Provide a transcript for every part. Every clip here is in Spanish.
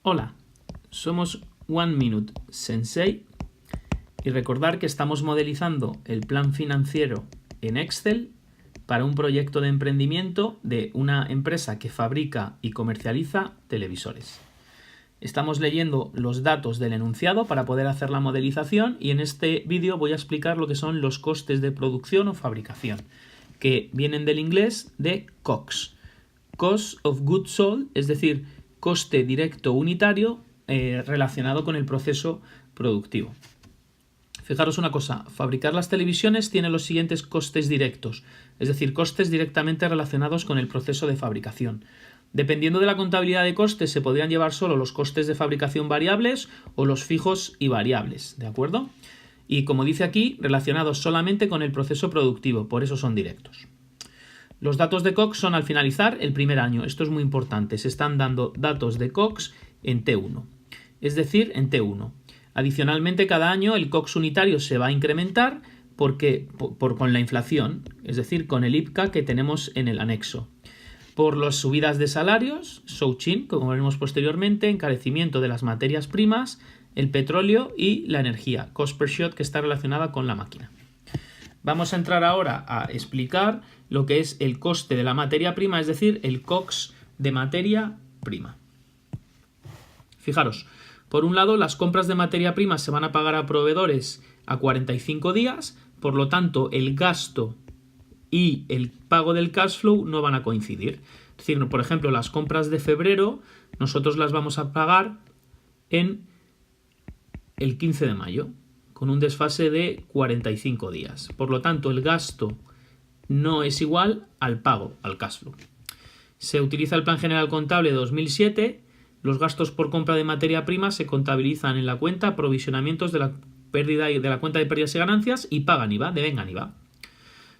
Hola, somos One Minute Sensei y recordar que estamos modelizando el plan financiero en Excel para un proyecto de emprendimiento de una empresa que fabrica y comercializa televisores. Estamos leyendo los datos del enunciado para poder hacer la modelización y en este vídeo voy a explicar lo que son los costes de producción o fabricación, que vienen del inglés de COGS, Cost of Goods Sold, es decir, coste directo unitario relacionado con el proceso productivo. Fijaros una cosa, fabricar las televisiones tiene los siguientes costes directos, es decir, costes directamente relacionados con el proceso de fabricación. Dependiendo de la contabilidad de costes, se podrían llevar solo los costes de fabricación variables o los fijos y variables, ¿de acuerdo? Y como dice aquí, relacionados solamente con el proceso productivo, por eso son directos. Los datos de COGS son al finalizar el primer año. Esto es muy importante. Se están dando datos de COGS en T1, es decir, en T1. Adicionalmente, cada año el COGS unitario se va a incrementar con la inflación, es decir, con el IPCA que tenemos en el anexo. Por las subidas de salarios, Shouchin, como veremos posteriormente, encarecimiento de las materias primas, el petróleo y la energía, cost per shot, que está relacionada con la máquina. Vamos a entrar ahora a explicar lo que es el coste de la materia prima, es decir, el COGS de materia prima. Fijaros, por un lado, las compras de materia prima se van a pagar a proveedores a 45 días, por lo tanto, el gasto y el pago del cash flow no van a coincidir. Es decir, por ejemplo, las compras de febrero nosotros las vamos a pagar en el 15 de mayo, con un desfase de 45 días. Por lo tanto, el gasto no es igual al pago, al cash flow. Se utiliza el Plan General Contable 2007. Los gastos por compra de materia prima se contabilizan en la cuenta aprovisionamientos de la pérdida y de la cuenta de pérdidas y ganancias y pagan IVA, devengan IVA.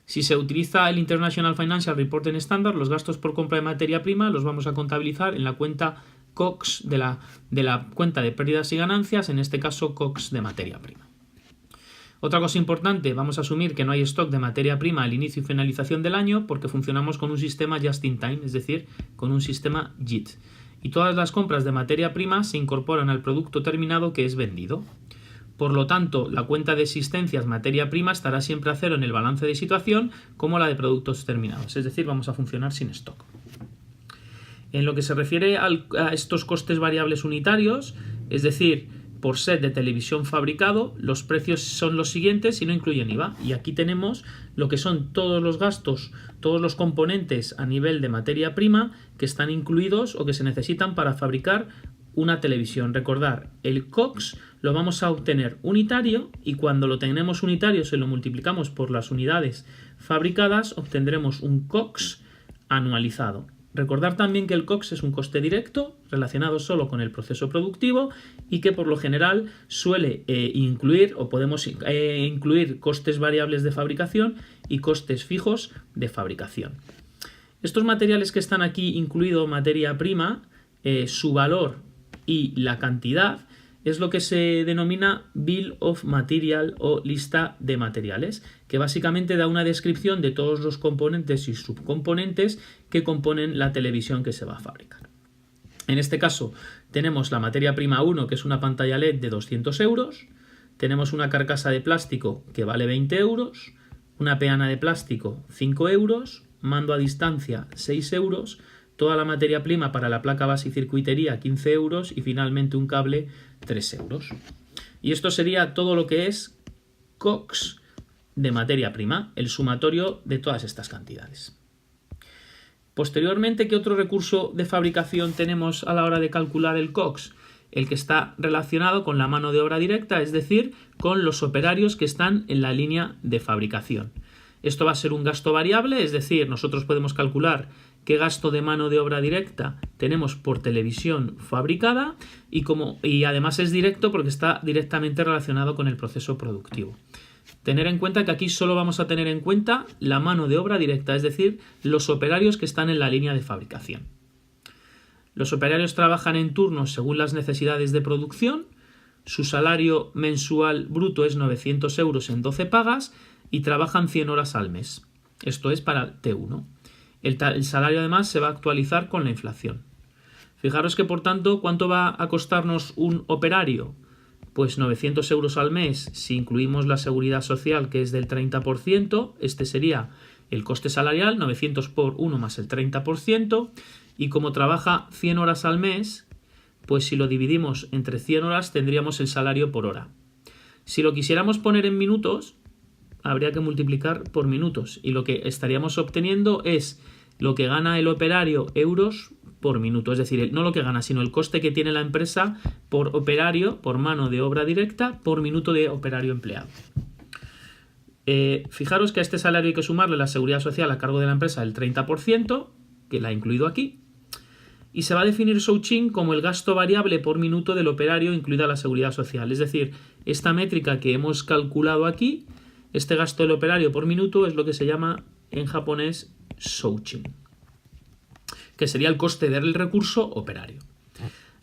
Si se utiliza el International Financial Reporting Standard, los gastos por compra de materia prima los vamos a contabilizar en la cuenta COGS de la cuenta de pérdidas y ganancias, en este caso COGS de materia prima. Otra cosa importante, vamos a asumir que no hay stock de materia prima al inicio y finalización del año porque funcionamos con un sistema just in time, es decir, con un sistema JIT. Y todas las compras de materia prima se incorporan al producto terminado que es vendido. Por lo tanto, la cuenta de existencias materia prima estará siempre a cero en el balance de situación como la de productos terminados, es decir, vamos a funcionar sin stock. En lo que se refiere a estos costes variables unitarios, es decir, por set de televisión fabricado, los precios son los siguientes y no incluyen IVA. Y aquí tenemos lo que son todos los gastos, todos los componentes a nivel de materia prima que están incluidos o que se necesitan para fabricar una televisión. Recordar, el COGS lo vamos a obtener unitario y cuando lo tenemos unitario se lo multiplicamos por las unidades fabricadas, obtendremos un COGS anualizado. Recordar también que el COGS es un coste directo relacionado solo con el proceso productivo y que por lo general suele incluir o podemos incluir costes variables de fabricación y costes fijos de fabricación. Estos materiales que están aquí incluido materia prima, su valor y la cantidad es lo que se denomina Bill of Material o lista de materiales, que básicamente da una descripción de todos los componentes y subcomponentes que componen la televisión que se va a fabricar. En este caso tenemos la materia prima 1, que es una pantalla LED de 200 euros, tenemos una carcasa de plástico que vale 20 euros, una peana de plástico 5 euros, mando a distancia 6 euros, toda la materia prima para la placa base y circuitería 15 euros y finalmente un cable 3 euros. Y esto sería todo lo que es COGS de materia prima, el sumatorio de todas estas cantidades. Posteriormente, ¿qué otro recurso de fabricación tenemos a la hora de calcular el COGS? El que está relacionado con la mano de obra directa, es decir, con los operarios que están en la línea de fabricación. Esto va a ser un gasto variable, es decir, nosotros podemos calcular qué gasto de mano de obra directa tenemos por televisión fabricada y además es directo porque está directamente relacionado con el proceso productivo. Tener en cuenta que aquí solo vamos a tener en cuenta la mano de obra directa, es decir, los operarios que están en la línea de fabricación. Los operarios trabajan en turnos según las necesidades de producción, su salario mensual bruto es 900 euros en 12 pagas y trabajan 100 horas al mes. Esto es para T1. El salario además se va a actualizar con la inflación. Fijaros que, por tanto, ¿cuánto va a costarnos un operario? Pues 900 euros al mes si incluimos la seguridad social, que es del 30%. Este sería el coste salarial, 900 por 1 más el 30%. Y como trabaja 100 horas al mes, pues si lo dividimos entre 100 horas tendríamos el salario por hora. Si lo quisiéramos poner en minutos, habría que multiplicar por minutos. Y lo que estaríamos obteniendo es lo que gana el operario euros por minuto, es decir, no lo que gana, sino el coste que tiene la empresa por operario, por mano de obra directa, por minuto de operario empleado. Fijaros que a este salario hay que sumarle la seguridad social a cargo de la empresa del 30%, que la he incluido aquí, y se va a definir Shouchin como el gasto variable por minuto del operario incluida la seguridad social. Es decir, esta métrica que hemos calculado aquí, este gasto del operario por minuto, es lo que se llama en japonés Shouchin, que sería el coste del recurso operario.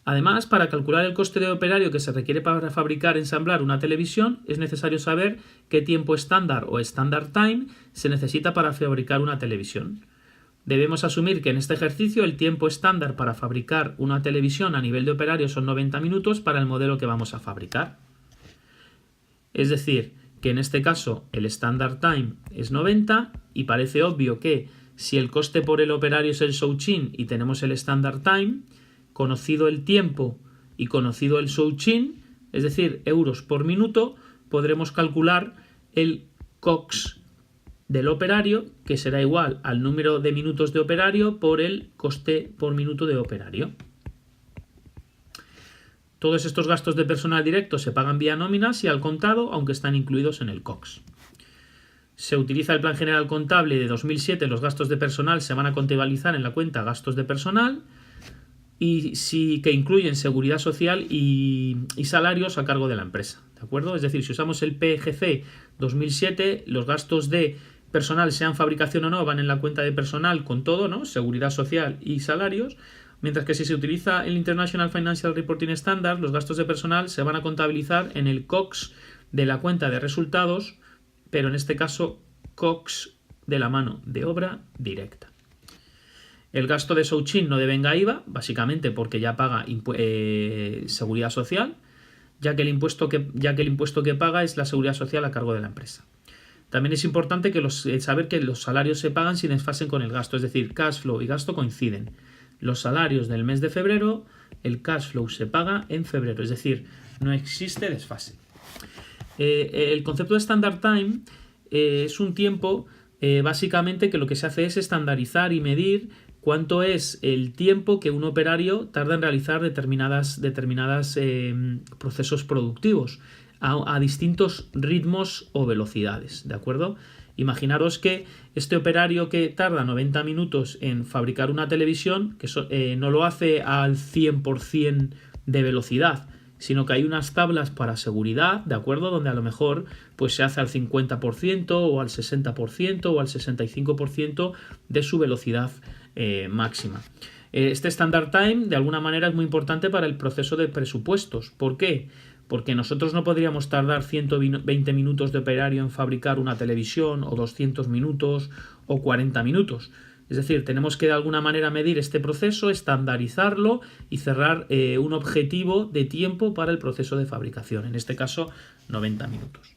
Además, para calcular el coste de operario que se requiere para fabricar, ensamblar una televisión, es necesario saber qué tiempo estándar o standard time se necesita para fabricar una televisión. Debemos asumir que en este ejercicio el tiempo estándar para fabricar una televisión a nivel de operario son 90 minutos para el modelo que vamos a fabricar. Es decir, que en este caso el standard time es 90 y parece obvio que si el coste por el operario es el Shouchin y tenemos el standard time, conocido el tiempo y conocido el Shouchin, es decir, euros por minuto, podremos calcular el COX del operario, que será igual al número de minutos de operario por el coste por minuto de operario. Todos estos gastos de personal directo se pagan vía nóminas y al contado, aunque están incluidos en el COX. Se utiliza el Plan General Contable de 2007, los gastos de personal se van a contabilizar en la cuenta gastos de personal y sí que incluyen seguridad social y salarios a cargo de la empresa, ¿de acuerdo? Es decir, si usamos el PGC 2007, los gastos de personal, sean fabricación o no, van en la cuenta de personal con todo, ¿no? Seguridad social y salarios, mientras que si se utiliza el International Financial Reporting Standard, los gastos de personal se van a contabilizar en el COX de la cuenta de resultados, pero en este caso COX de la mano de obra directa. El gasto de Shouchin no devenga IVA, básicamente porque ya paga seguridad social, ya que el impuesto que paga es la seguridad social a cargo de la empresa. También es importante saber que los salarios se pagan sin desfase con el gasto, es decir, cash flow y gasto coinciden. Los salarios del mes de febrero, el cash flow se paga en febrero, es decir, no existe desfase. El concepto de standard time es un tiempo básicamente que lo que se hace es estandarizar y medir cuánto es el tiempo que un operario tarda en realizar determinadas procesos productivos a distintos ritmos o velocidades, ¿de acuerdo? Imaginaros que este operario que tarda 90 minutos en fabricar una televisión, que no lo hace al 100% de velocidad, sino que hay unas tablas para seguridad, ¿de acuerdo? Donde a lo mejor pues se hace al 50% o al 60% o al 65% de su velocidad máxima. Este standard time de alguna manera es muy importante para el proceso de presupuestos. ¿Por qué? Porque nosotros no podríamos tardar 120 minutos de operario en fabricar una televisión o 200 minutos o 40 minutos. Es decir, tenemos que de alguna manera medir este proceso, estandarizarlo y cerrar un objetivo de tiempo para el proceso de fabricación, en este caso 90 minutos.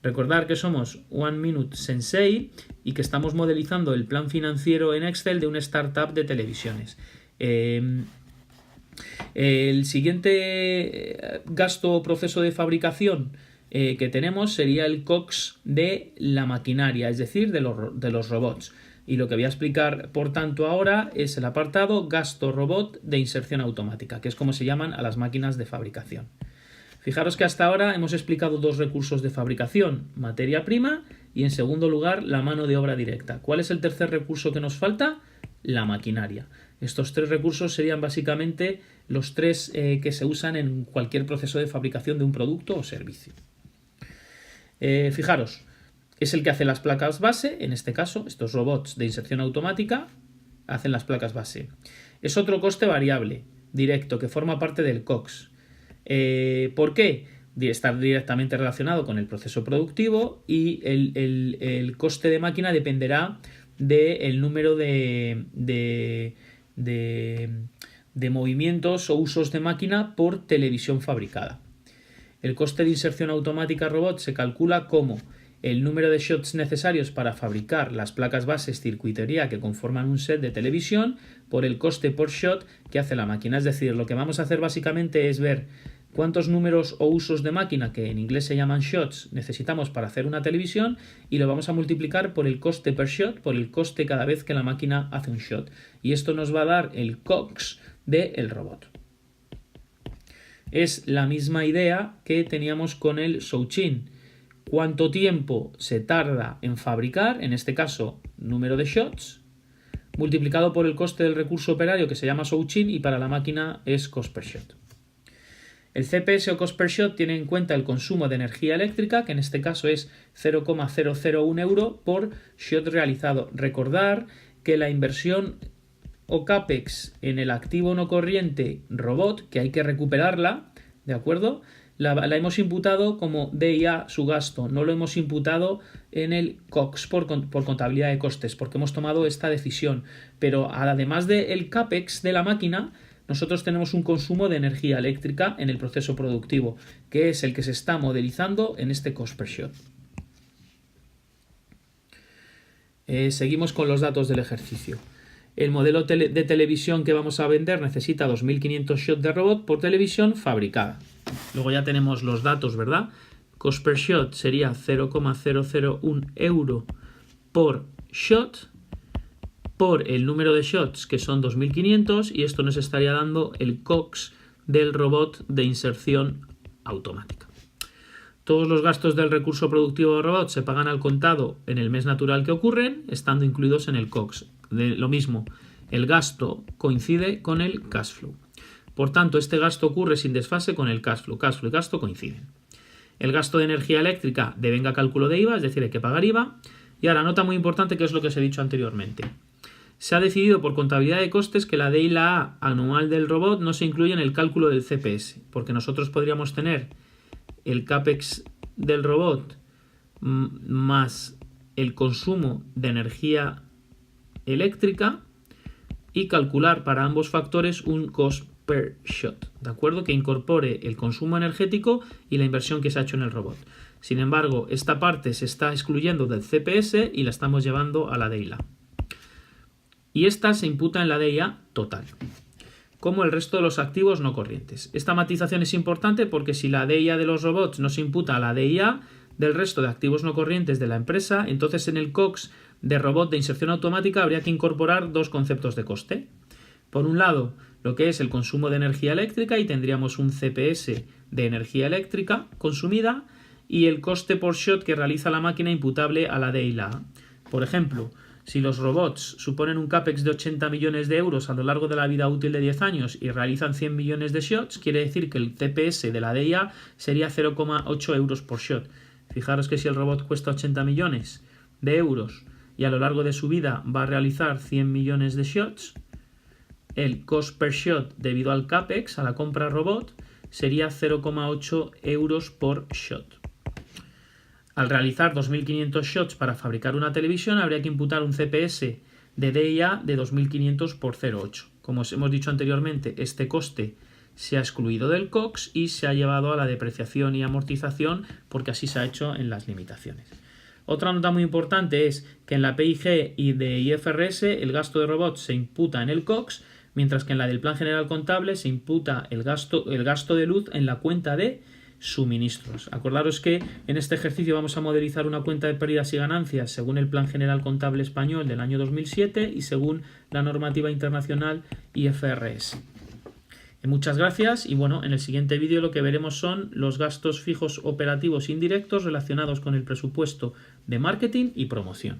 Recordar que somos One Minute Sensei y que estamos modelizando el plan financiero en Excel de una startup de televisiones. El siguiente gasto o proceso de fabricación que tenemos sería el COX de la maquinaria, es decir, de los robots. Y lo que voy a explicar, por tanto, ahora es el apartado gasto robot de inserción automática, que es como se llaman a las máquinas de fabricación. Fijaros que hasta ahora hemos explicado dos recursos de fabricación, materia prima y en segundo lugar la mano de obra directa. ¿Cuál es el tercer recurso que nos falta? La maquinaria. Estos tres recursos serían básicamente los tres que se usan en cualquier proceso de fabricación de un producto o servicio. Fijaros, es el que hace las placas base, en este caso, estos robots de inserción automática hacen las placas base. Es otro coste variable, directo, que forma parte del COX. ¿Por qué? Está directamente relacionado con el proceso productivo y el coste de máquina dependerá del número de de movimientos o usos de máquina por televisión fabricada. El coste de inserción automática robot se calcula como el número de shots necesarios para fabricar las placas bases circuitería que conforman un set de televisión por el coste por shot que hace la máquina. Es decir, lo que vamos a hacer básicamente es ver cuántos números o usos de máquina, que en inglés se llaman shots, necesitamos para hacer una televisión y lo vamos a multiplicar por el coste per shot, por el coste cada vez que la máquina hace un shot. Y esto nos va a dar el COGS del robot. Es la misma idea que teníamos con el Shouchin. Cuánto tiempo se tarda en fabricar, en este caso número de shots, multiplicado por el coste del recurso operario que se llama Shouchin y para la máquina es cost per shot. El CPS o cost per shot tiene en cuenta el consumo de energía eléctrica, que en este caso es 0,001 euro por shot realizado. Recordar que la inversión o CAPEX en el activo no corriente robot, que hay que recuperarla, ¿de acuerdo? La hemos imputado como DIA su gasto, no lo hemos imputado en el COGS por contabilidad de costes, porque hemos tomado esta decisión. Pero además del CAPEX de la máquina, nosotros tenemos un consumo de energía eléctrica en el proceso productivo, que es el que se está modelizando en este cost per shot. Seguimos con los datos del ejercicio. El modelo de televisión que vamos a vender necesita 2.500 shots de robot por televisión fabricada. Luego ya tenemos los datos, ¿verdad? Cost per shot sería 0,001 euro por shot por el número de shots, que son 2.500, y esto nos estaría dando el COGS del robot de inserción automática. Todos los gastos del recurso productivo de robot se pagan al contado en el mes natural que ocurren, estando incluidos en el COGS. Lo mismo, el gasto coincide con el cash flow. Por tanto, este gasto ocurre sin desfase con el cash flow. Cash flow y gasto coinciden. El gasto de energía eléctrica devenga cálculo de IVA, es decir, hay que pagar IVA. Y ahora, nota muy importante que es lo que os he dicho anteriormente. Se ha decidido por contabilidad de costes que la D y la A anual del robot no se incluye en el cálculo del CPS, porque nosotros podríamos tener el CAPEX del robot más el consumo de energía eléctrica y calcular para ambos factores un cost per shot, ¿de acuerdo? Que incorpore el consumo energético y la inversión que se ha hecho en el robot. Sin embargo, esta parte se está excluyendo del CPS y la estamos llevando a la DIA. Y esta se imputa en la DIA total, como el resto de los activos no corrientes. Esta matización es importante porque si la DIA de los robots no se imputa a la DIA del resto de activos no corrientes de la empresa, entonces en el COGS de robot de inserción automática habría que incorporar dos conceptos de coste. Por un lado, lo que es el consumo de energía eléctrica, y tendríamos un CPS de energía eléctrica consumida, y el coste por shot que realiza la máquina imputable a la D y la A. Por ejemplo, si los robots suponen un CAPEX de 80 millones de euros a lo largo de la vida útil de 10 años y realizan 100 millones de shots, quiere decir que el CPS de la DIA sería 0,8 euros por shot. Fijaros que si el robot cuesta 80 millones de euros y a lo largo de su vida va a realizar 100 millones de shots, el cost per shot debido al CAPEX, a la compra robot, sería 0,8 euros por shot. Al realizar 2.500 shots para fabricar una televisión, habría que imputar un CPS de DIA de 2.500 por 0,8. Como os hemos dicho anteriormente, este coste se ha excluido del COGS y se ha llevado a la depreciación y amortización porque así se ha hecho en las limitaciones. Otra nota muy importante es que en la PIG y de IFRS el gasto de robots se imputa en el COGS, mientras que en la del Plan General Contable se imputa el gasto de luz en la cuenta de suministros. Acordaros que en este ejercicio vamos a modelizar una cuenta de pérdidas y ganancias según el Plan General Contable Español del año 2007 y según la normativa internacional IFRS. Muchas gracias y bueno, en el siguiente vídeo lo que veremos son los gastos fijos operativos indirectos relacionados con el presupuesto de marketing y promoción.